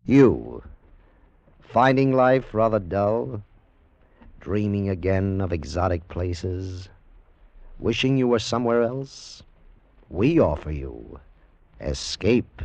You, finding life rather dull, dreaming again of exotic places, wishing you were somewhere else? We offer you escape.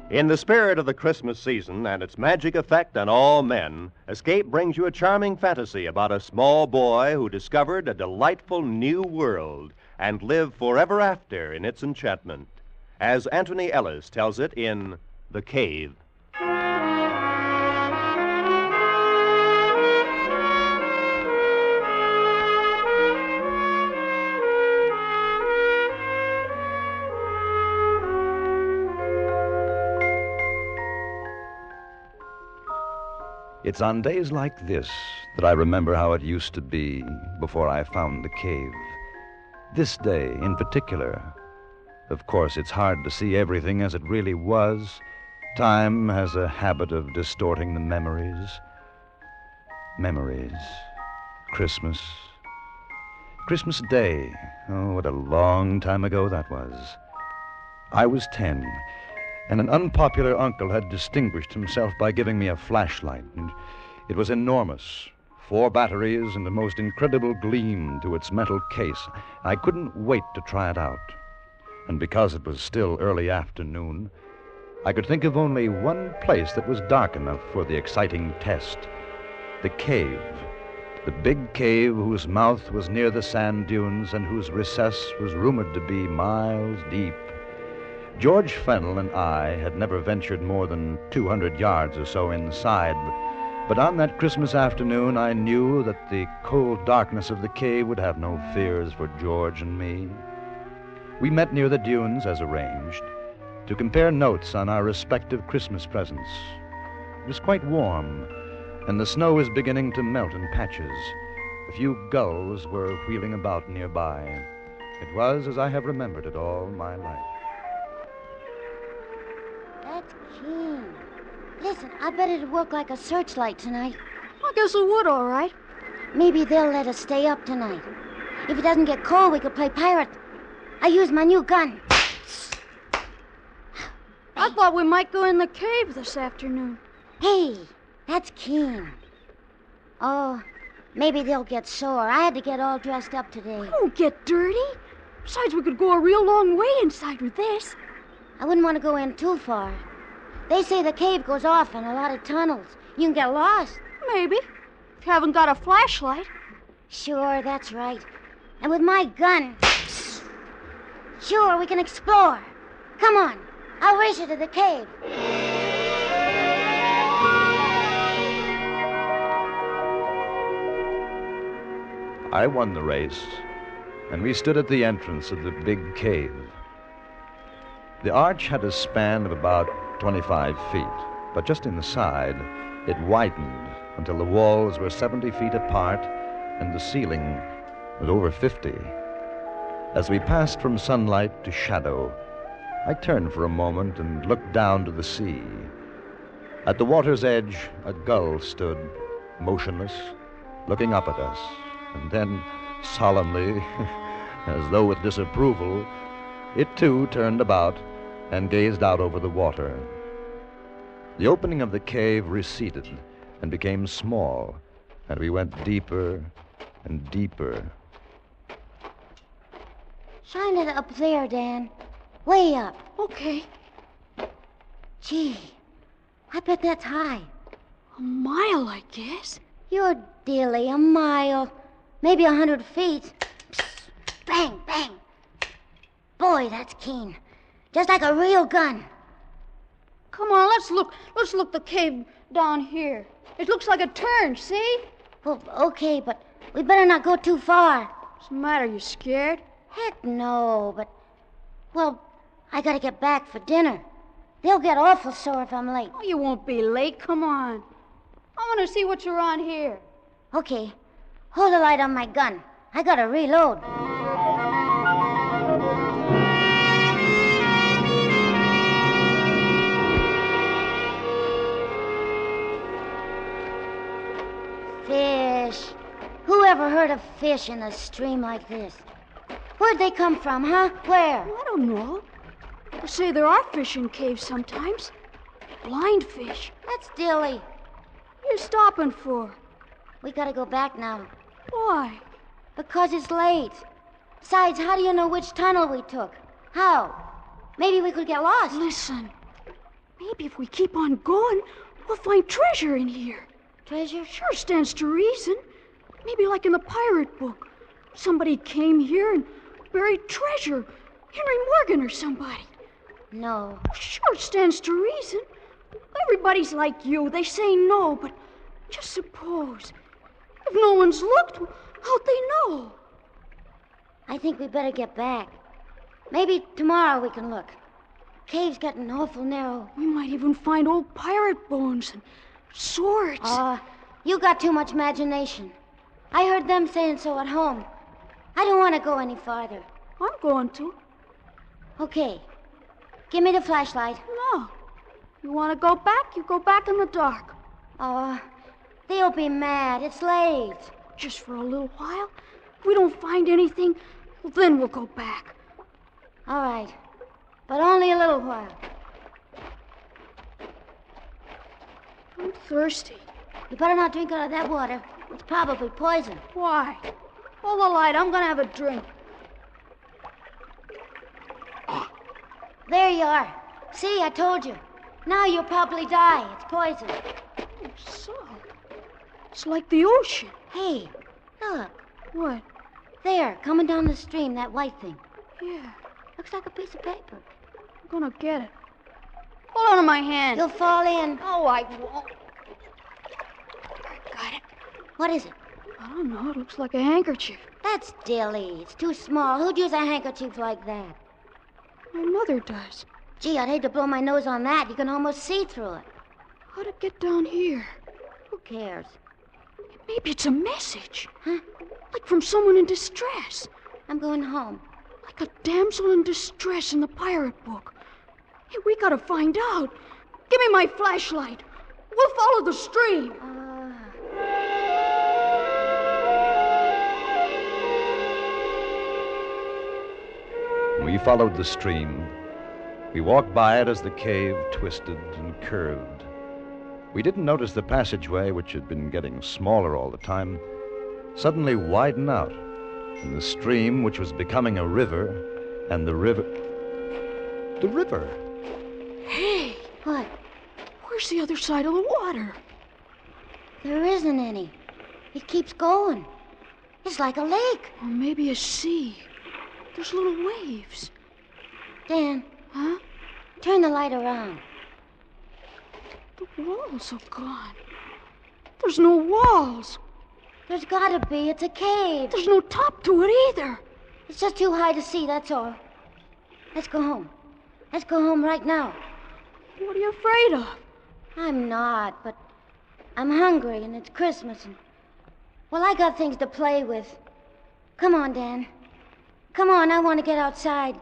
In the spirit of the Christmas season and its magic effect on all men, Escape brings you a charming fantasy about a small boy who discovered a delightful new world and lived forever after in its enchantment, as Anthony Ellis tells it in The Cave. It's on days like this that I remember how it used to be before I found the cave. This day in particular. Of course, it's hard to see everything as it really was. Time has a habit of distorting the memories. Memories. Christmas. Christmas Day. Oh, what a long time ago that was. I was 10. And an unpopular uncle had distinguished himself by giving me a flashlight. And it was enormous. 4 batteries and a most incredible gleam to its metal case. I couldn't wait to try it out. And because it was still early afternoon, I could think of only one place that was dark enough for the exciting test. The cave. The big cave whose mouth was near the sand dunes and whose recess was rumored to be miles deep. George Fennell and I had never ventured more than 200 yards or so inside, but on that Christmas afternoon I knew that the cold darkness of the cave would have no fears for George and me. We met near the dunes, as arranged, to compare notes on our respective Christmas presents. It was quite warm, and the snow was beginning to melt in patches. A few gulls were wheeling about nearby. It was as I have remembered it all my life. That's keen. Listen, I bet it'd work like a searchlight tonight. I guess it would, all right. Maybe they'll let us stay up tonight. If it doesn't get cold, we could play pirate. I use my new gun. I thought we might go in the cave this afternoon. Hey, that's keen. Oh, maybe they'll get sore. I had to get all dressed up today. Don't get dirty. Besides, we could go a real long way inside with this. I wouldn't want to go in too far. They say the cave goes off in a lot of tunnels. You can get lost. Maybe. If you haven't got a flashlight. Sure, that's right. And with my gun, sure, we can explore. Come on, I'll race you to the cave. I won the race, and we stood at the entrance of the big cave. The arch had a span of about 25 feet, but just inside, it widened until the walls were 70 feet apart and the ceiling was over 50. As we passed from sunlight to shadow, I turned for a moment and looked down to the sea. At the water's edge, a gull stood, motionless, looking up at us, and then, solemnly, as though with disapproval, it too turned about and gazed out over the water. The opening of the cave receded and became small, and we went deeper and deeper. Shine it up there, Dan. Way up. Okay. Gee, I bet that's high. A mile, I guess. You're dilly, a mile. Maybe 100 feet. Psst. Bang, bang. Boy, that's keen. Just like a real gun. Come on, let's look. Let's look the cave down here. It looks like a turn, see? Well, okay, but we better not go too far. What's the matter, you scared? Heck no, but... Well, I gotta get back for dinner. They'll get awful sore if I'm late. Oh, you won't be late. Come on. I want to see what you're on here. Okay. Hold the light on my gun. I gotta reload. Fish. Who ever heard of fish in a stream like this? Where'd they come from, huh? Where? I don't know. They say there are fish in caves sometimes. Blind fish. That's Dilly. What are you stopping for? We gotta go back now. Why? Because it's late. Besides, how do you know which tunnel we took? How? Maybe we could get lost. Listen. Maybe if we keep on going, we'll find treasure in here. Treasure? Sure stands to reason. Maybe like in the pirate book. Somebody came here and buried treasure. Henry Morgan or somebody. No. Sure stands to reason. Everybody's like you. They say no, but just suppose. If no one's looked, how'd they know? I think we better get back. Maybe tomorrow we can look. Cave's getting awful narrow. We might even find old pirate bones and swords. You got too much imagination. I heard them saying so at home. I don't want to go any farther. I'm going to. Okay. Give me the flashlight. No. You want to go back? You go back in the dark. They'll be mad. It's late. Just for a little while. If we don't find anything, well, then we'll go back. All right. But only a little while. I'm thirsty. You better not drink out of that water. It's probably poison. Why? Hold the light. I'm going to have a drink. There you are. See, I told you. Now you'll probably die. It's poison. Oh, so. It's like the ocean. Hey, look. What? There, coming down the stream, that white thing. Yeah. Looks like a piece of paper. I'm going to get it. Hold on to my hand. You'll fall in. Oh, I won't. Got it. What is it? I don't know. It looks like a handkerchief. That's Dilly. It's too small. Who'd use a handkerchief like that? My mother does. Gee, I'd hate to blow my nose on that. You can almost see through it. How'd it get down here? Who cares? Maybe it's a message. Huh? Like from someone in distress. I'm going home. Like a damsel in distress in the pirate book. Hey, we gotta find out. Give me my flashlight. We'll follow the stream. We followed the stream. We walked by it as the cave twisted and curved. We didn't notice the passageway, which had been getting smaller all the time, suddenly widen out, and the stream, which was becoming a river, and the river... The river! Hey! What? Where's the other side of the water? There isn't any. It keeps going. It's like a lake. Or maybe a sea. There's little waves. Dan. Huh? Turn the light around. The walls are gone. There's no walls. There's gotta be. It's a cave. There's no top to it either. It's just too high to see, that's all. Let's go home. Let's go home right now. What are you afraid of? I'm not, but I'm hungry and it's Christmas and... Well, I got things to play with. Come on, Dan. Come on, I want to get outside.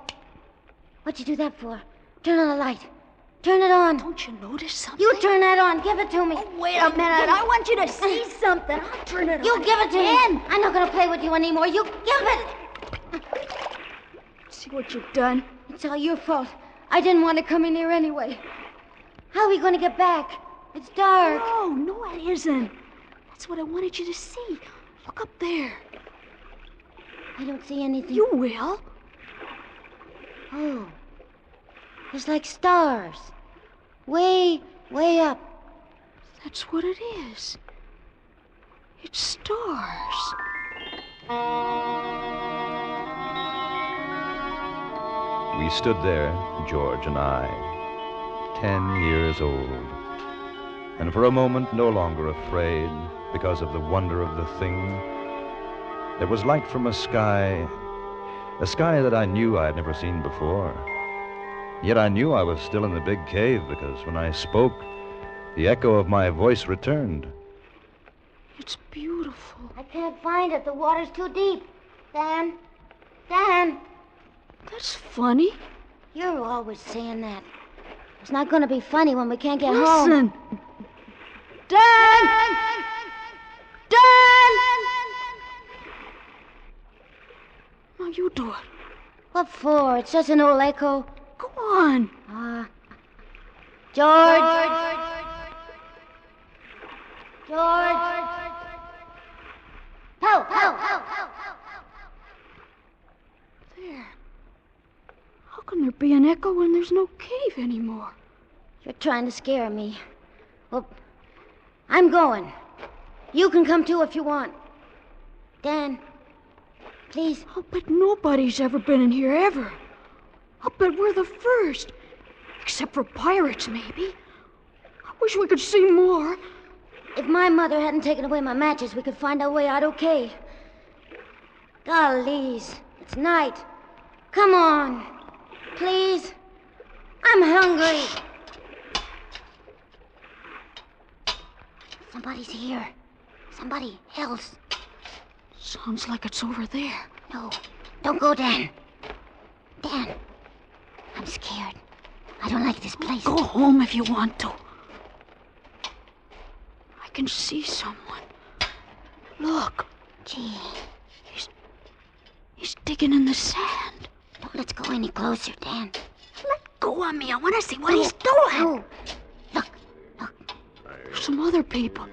What'd you do that for? Turn on the light. Turn it on. Don't you notice something? You turn that on. Give it to me. Oh, wait a minute. I want you to see something. I'll turn it on. You give it to me. I'm not going to play with you anymore. You give it. See what you've done? It's all your fault. I didn't want to come in here anyway. How are we going to get back? It's dark. No, it isn't. That's what I wanted you to see. Look up there. I don't see anything. You will. Oh. It's like stars. Way, way up. That's what it is. It's stars. We stood there, George and I, 10 years old, and for a moment no longer afraid because of the wonder of the thing. There was light from a sky that I knew I had never seen before. Yet I knew I was still in the big cave because when I spoke, the echo of my voice returned. It's beautiful. I can't find it. The water's too deep. Dan. Dan. That's funny. You're always saying that. It's not going to be funny when we can't get Listen. home. Dan! Dan! you do it. What for? It's just an old echo. Go on. George. Ho. There. How can there be an echo when there's no cave anymore? You're trying to scare me. Well, I'm going. You can come too if you want. Dan, please. I'll bet nobody's ever been in here ever. I'll bet we're the first. Except for pirates, maybe. I wish we could see more. If my mother hadn't taken away my matches, we could find our way out okay. Gollies, it's night. Come on, please. I'm hungry. Somebody's here. Somebody else. Sounds like it's over there. No, don't go, Dan. Dan, I'm scared. I don't like this place. Go home if you want to. I can see someone. Look. Gee. He's digging in the sand. Don't let's go any closer, Dan. Let go of me. I want to see what he's doing. No. Look. There's some other people.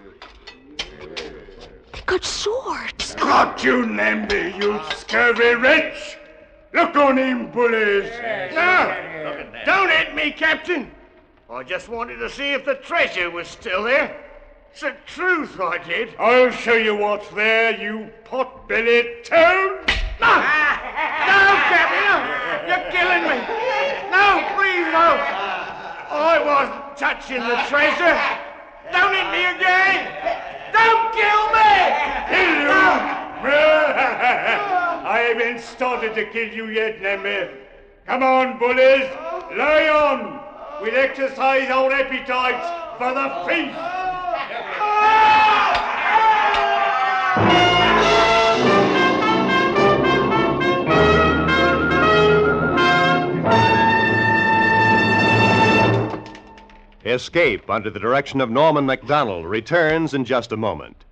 They got swords. Got you, Namby, you scurvy wretch! Look on him, bullies! No, don't hit me, Captain. I just wanted to see if the treasure was still there. It's the truth, I did. I'll show you what's there, you pot-bellied toad! No, Captain, no. You're killing me. No, please, no. I wasn't touching the treasure. Don't hit me again. Don't kill me. Kill you? I haven't started to kill you yet, Namby. Come on, bullies. Lie on. We'll exercise our appetites for the feast. Escape, under the direction of Norman MacDonald, returns in just a moment.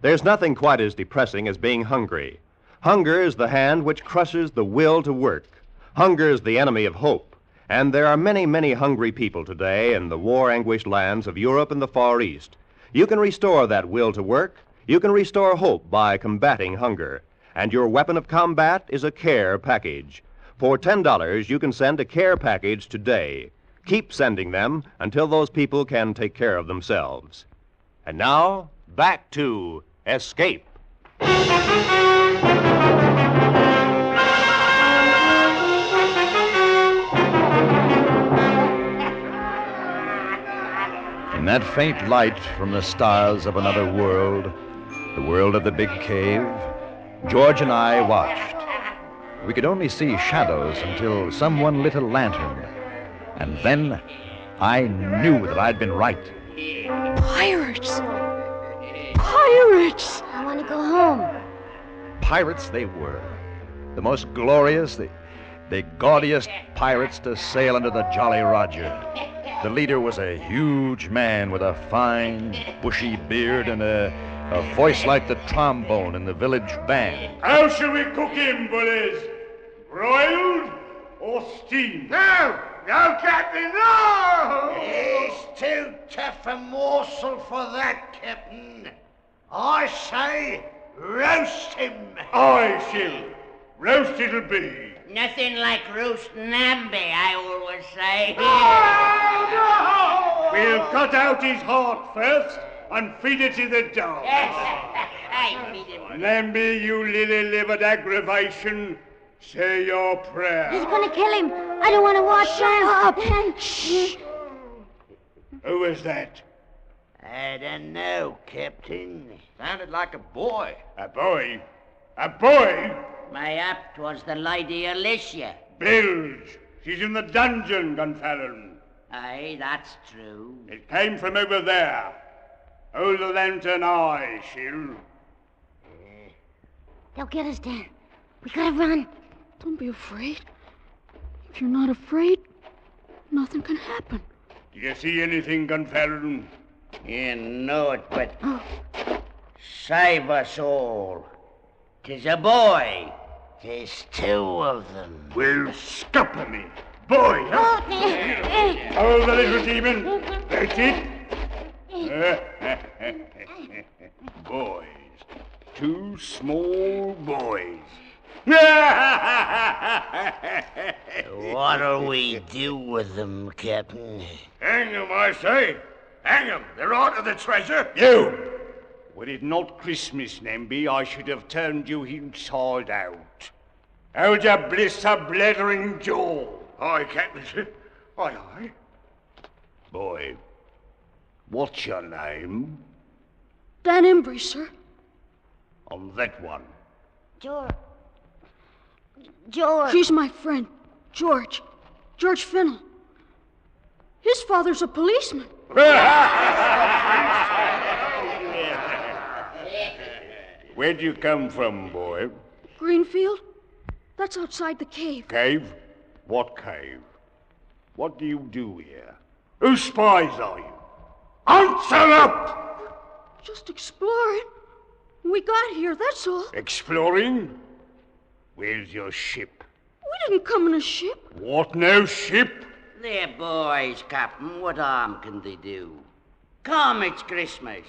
There's nothing quite as depressing as being hungry. Hunger is the hand which crushes the will to work. Hunger is the enemy of hope. And there are many, many hungry people today in the war-anguished lands of Europe and the Far East. You can restore that will to work. You can restore hope by combating hunger. And your weapon of combat is a care package. For $10, you can send a care package today. Keep sending them until those people can take care of themselves. And now, back to Escape. In that faint light from the stars of another world, the world of the big cave, George and I watched. We could only see shadows until someone lit a lantern. And then I knew that I'd been right. Pirates! Pirates! I want to go home. Pirates they were. The most glorious, the gaudiest pirates to sail under the Jolly Roger. The leader was a huge man with a fine, bushy beard and a voice like the trombone in the village band. How shall we cook him, bullies? Broiled or steamed? No, Captain, no! He's too tough a morsel for that, Captain. I say, roast him. I shall. Roast it'll be. Nothing like roast Namby, I always say. We'll cut out his heart first and feed it to the dog. I feed him. Namby, you lily-livered aggravation, say your prayer. He's going to kill him. I don't want to watch him. Shh. Who was that? I don't know, Captain. Sounded like a boy. A boy? A boy? Mayhap 'twas the Lady Alicia. Bilge. She's in the dungeon, Gunfallen. Aye, that's true. It came from over there. Hold the lantern high, Shill. They'll get us, Dan. We gotta run. Don't be afraid. If you're not afraid, nothing can happen. Do you see anything, Gunfallen? You know it, but save us all. 'Tis a boy. There's 2 of them. Well, scupper me. Boy, huh? Hold the little demon. That's it. Boys. 2 small boys. What'll we do with them, Captain? Hang them, I say. Hang them. They're out of the treasure. You! Were it not Christmas, Namby, I should have turned you inside out. How'd you bliss a blethering jaw? Aye, Captain. Aye. Boy, what's your name? Dan Embry, sir. On that one. George. George. He's my friend, George. George Fennell. His father's a policeman. Where'd you come from, boy? Greenfield? That's outside the cave. Cave? What cave? What do you do here? Whose spies are you? Answer up! Just exploring. We got here, that's all. Exploring? Where's your ship? We didn't come in a ship. What, no ship? They're boys, Captain. What harm can they do? Come, it's Christmas.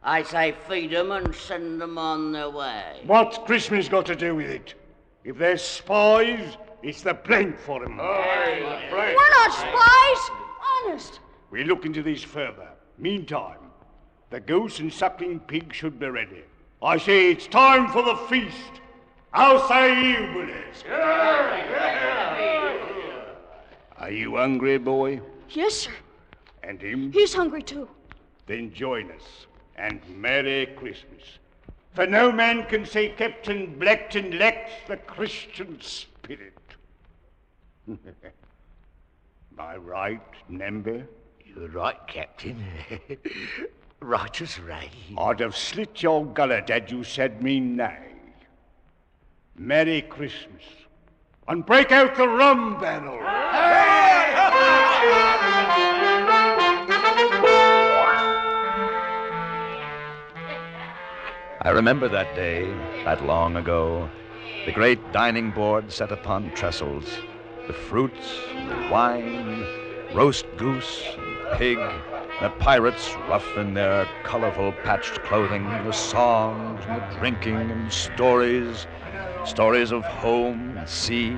I say feed them and send them on their way. What's Christmas got to do with it? If they're spies, it's the plank for them. We're not spies. Honest. We'll look into this further. Meantime, the goose and suckling pig should be ready. I say it's time for the feast. How say you, Willis? Are you hungry, boy? Yes, sir. And him? He's hungry, too. Then join us, and Merry Christmas. For no man can say Captain Blackton lacks the Christian spirit. Am I right, Namby? You're right, Captain. Right as rain. I'd have slit your gullet had you said me nay. Merry Christmas. And break out the rum barrel. I remember that day, that long ago, the great dining board set upon trestles, the fruits, and the wine, roast goose and pig, the pirates rough in their colorful patched clothing, the songs and the drinking and stories of home and sea.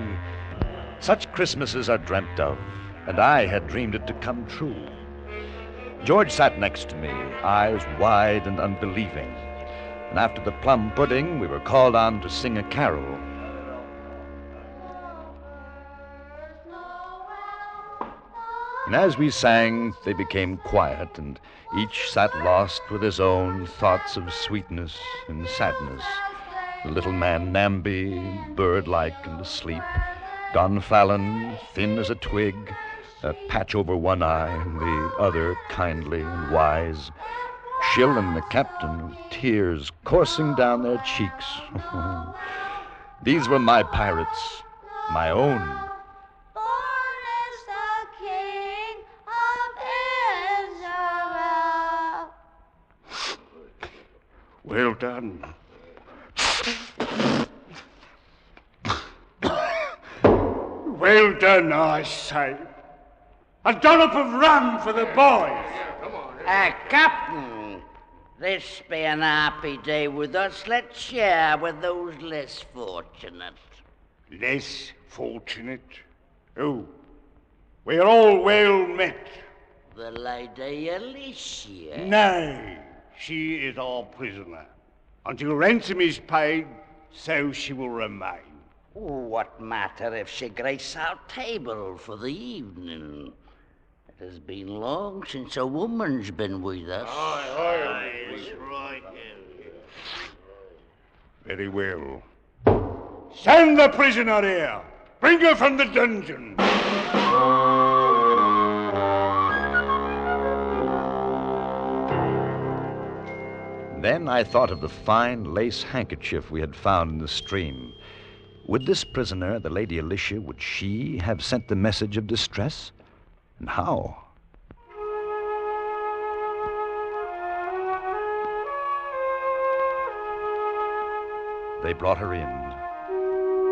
Such Christmases are dreamt of, and I had dreamed it to come true. George sat next to me, eyes wide and unbelieving. And after the plum pudding, we were called on to sing a carol. And as we sang, they became quiet, and each sat lost with his own thoughts of sweetness and sadness. The little man Namby, bird-like and asleep. Gonfalon, thin as a twig, a patch over one eye, and the other kindly and wise. Shill and the captain, with tears coursing down their cheeks. These were my pirates, my own. Born is the King of Israel. Well done. Well done, I say. A dollop of rum for the boys. Captain, this be an happy day with us. Let's share with those less fortunate. Less fortunate? Oh, we're all well met. The Lady Alicia. Nay, she is our prisoner. Until ransom is paid, so she will remain. What matter if she grace our table for the evening? It has been long since a woman's been with us. Aye, right. Very well. Send the prisoner here. Bring her from the dungeon. Then I thought of the fine lace handkerchief we had found in the stream. Would this prisoner, the Lady Alicia, would she have sent the message of distress? And how? They brought her in.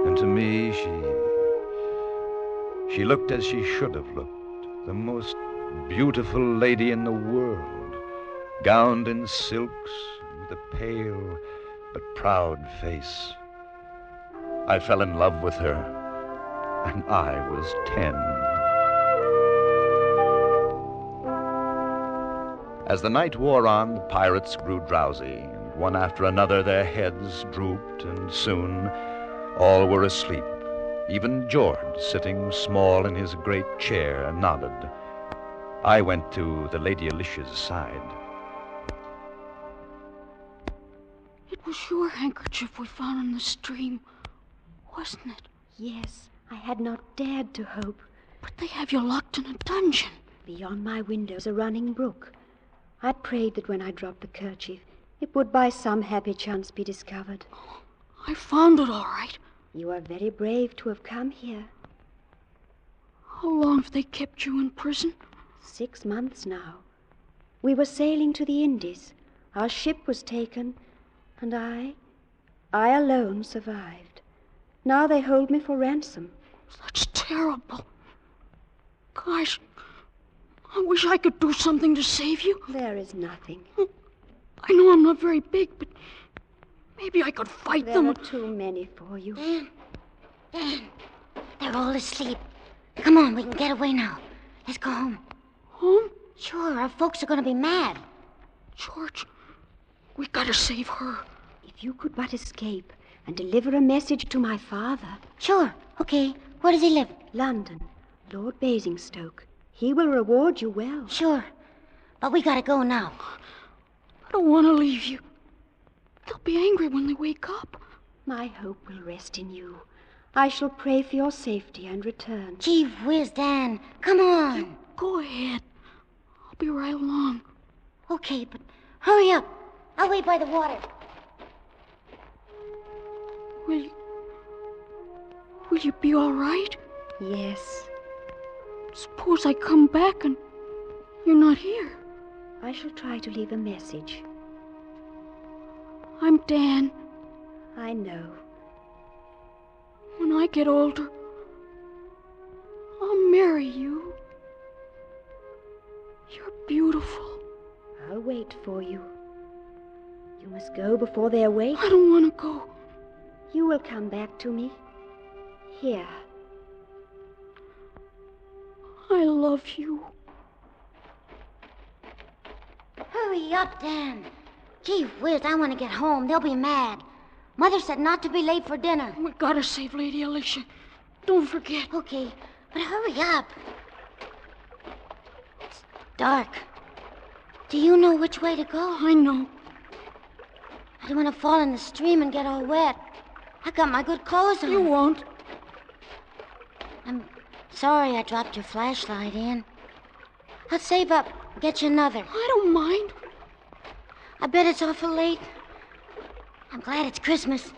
And to me, she looked as she should have looked, the most beautiful lady in the world, gowned in silks, with a pale but proud face. I fell in love with her, and I was 10. As the night wore on, the pirates grew drowsy, and one after another their heads drooped, and soon all were asleep. Even George, sitting small in his great chair, nodded. I went to the Lady Alicia's side. It was your handkerchief we found in the stream, wasn't it? Yes, I had not dared to hope. But they have you locked in a dungeon. Beyond my windows a running brook. I prayed that when I dropped the kerchief, it would by some happy chance be discovered. Oh, I found it all right. You are very brave to have come here. How long have they kept you in prison? 6 months now. We were sailing to the Indies. Our ship was taken, and I alone survived. Now they hold me for ransom. That's terrible. Gosh, I wish I could do something to save you. There is nothing. I know I'm not very big, but maybe I could fight them. There are too many for you. Dan, they're all asleep. Come on, we can get away now. Let's go home. Home? Sure, our folks are going to be mad. George, we gotta save her. If you could but escape and deliver a message to my father. Sure, okay. Where does he live? London, Lord Basingstoke. He will reward you well. Sure, but we gotta go now. I don't want to leave you. They'll be angry when they wake up. My hope will rest in you. I shall pray for your safety and return. Gee whiz, Dan. Come on. You go ahead. I'll be right along. Okay, but hurry up. I'll wait by the water. Will you be all right? Yes. Suppose I come back and you're not here. I shall try to leave a message. I'm Dan. I know. When I get older, I'll marry you. You're beautiful. I'll wait for you. You must go before they awake. I don't want to go. You will come back to me. Here. I love you. Hurry up, Dan. Gee whiz, I want to get home. They'll be mad. Mother said not to be late for dinner. We gotta save Lady Alicia. Don't forget. Okay, but hurry up. It's dark. Do you know which way to go? I know. I don't want to fall in the stream and get all wet. I got my good clothes on. You won't. I'm sorry I dropped your flashlight in. I'll save up, get you another. I don't mind. I bet it's awful late. I'm glad it's Christmas.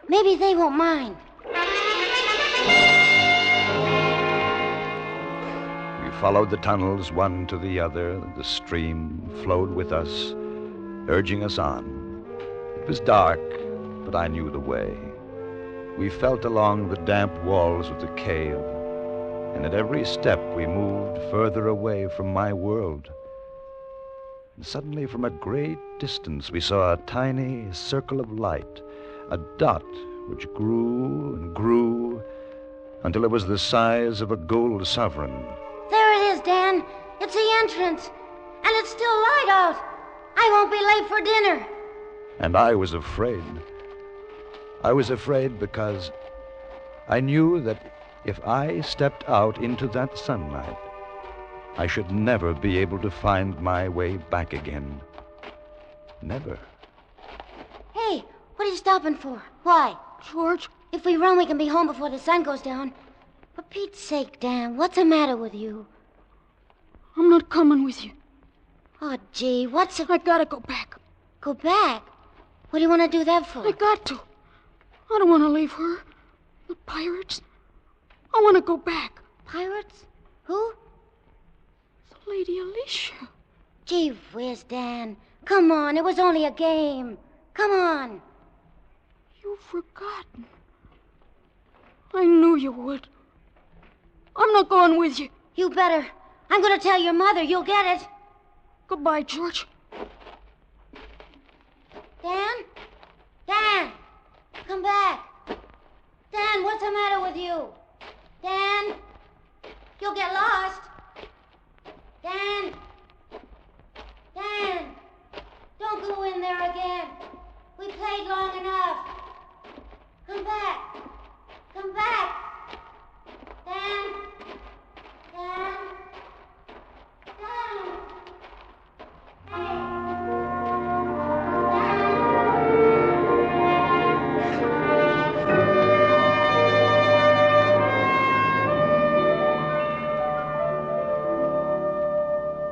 Maybe they won't mind. We followed the tunnels one to the other. The stream flowed with us, urging us on. It was dark, but I knew the way. We felt along the damp walls of the cave, and at every step we moved further away from my world. And suddenly, from a great distance, we saw a tiny circle of light, a dot which grew and grew until it was the size of a gold sovereign. There it is, Dan. It's the entrance. And it's still light out. I won't be late for dinner. And I was afraid. I was afraid because I knew that if I stepped out into that sunlight, I should never be able to find my way back again. Never. Hey, what are you stopping for? Why? George? If we run, we can be home before the sun goes down. For Pete's sake, Dan, what's the matter with you? I'm not coming with you. Oh, gee, what's the... I gotta go back. Go back? What do you want to do that for? I got to. I don't want to leave her. The pirates. I want to go back. Pirates? Who? The Lady Alicia. Gee whiz, Dan. Come on, it was only a game. Come on. You've forgotten. I knew you would. I'm not going with you. You better. I'm going to tell your mother. You'll get it. Goodbye, George. Dan? Dan! Come back. Dan, what's the matter with you? Dan? You'll get lost. Dan? Dan! Don't go in there again. We played long enough. Come back. Come back. Dan? Dan? Dan?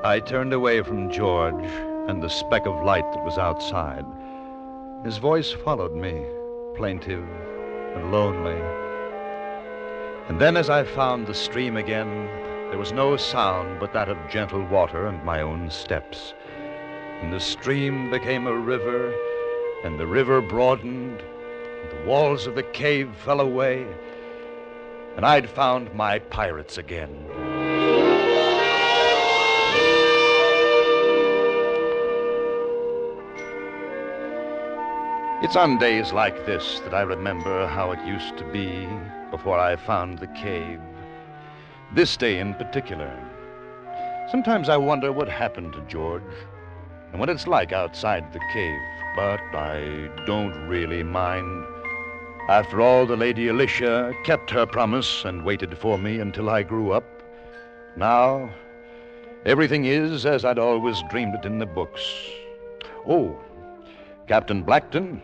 I turned away from George and the speck of light that was outside. His voice followed me, plaintive and lonely. And then as I found the stream again, there was no sound but that of gentle water and my own steps. And the stream became a river, and the river broadened, and the walls of the cave fell away, and I'd found my pirates again. It's on days like this that I remember how it used to be before I found the cave. This day in particular. Sometimes I wonder what happened to George and what it's like outside the cave, but I don't really mind. After all, the Lady Alicia kept her promise and waited for me until I grew up. Now, everything is as I'd always dreamed it in the books. Oh, Captain Blackton,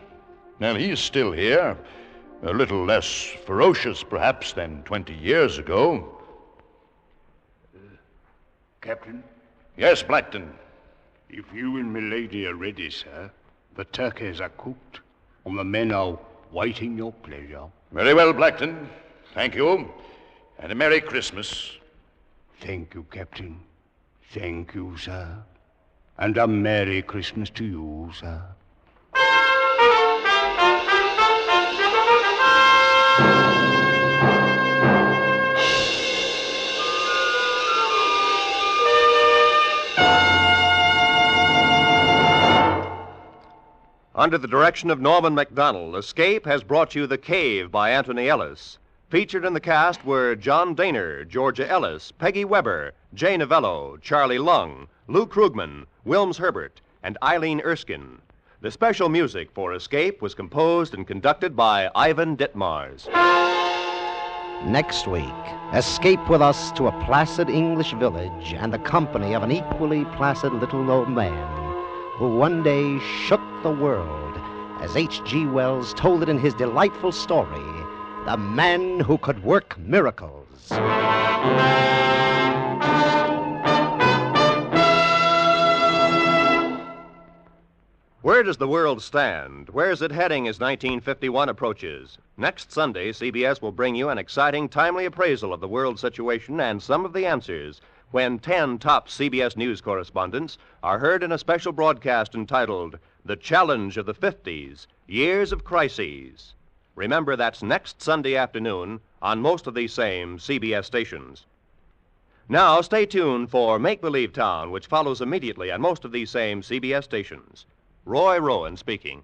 well, he's still here. A little less ferocious, perhaps, than 20 years ago. Captain? Yes, Blackton. If you and my lady are ready, sir, the turkeys are cooked, and the men are waiting your pleasure. Very well, Blackton. Thank you. And a Merry Christmas. Thank you, Captain. Thank you, sir. And a Merry Christmas to you, sir. Under the direction of Norman MacDonald, Escape has brought you The Cave by Anthony Ellis. Featured in the cast were John Daner, Georgia Ellis, Peggy Weber, Jay Novello, Charlie Lung, Lou Krugman, Wilms Herbert, and Eileen Erskine. The special music for Escape was composed and conducted by Ivan Ditmars. Next week, escape with us to a placid English village and the company of an equally placid little old man who one day shook the world, as H.G. Wells told it in his delightful story, The Man Who Could Work Miracles. Where does the world stand? Where is it heading as 1951 approaches? Next Sunday, CBS will bring you an exciting, timely appraisal of the world situation and some of the answers when 10 top CBS News correspondents are heard in a special broadcast entitled The Challenge of the 50s, Years of Crises. Remember, that's next Sunday afternoon on most of these same CBS stations. Now, stay tuned for Make Believe Town, which follows immediately on most of these same CBS stations. Roy Rowan speaking.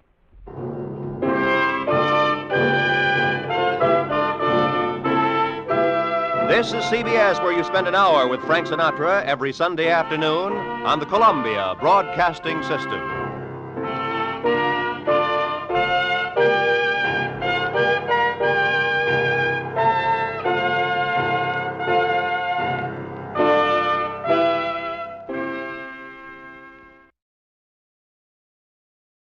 This is CBS, where you spend an hour with Frank Sinatra every Sunday afternoon on the Columbia Broadcasting System.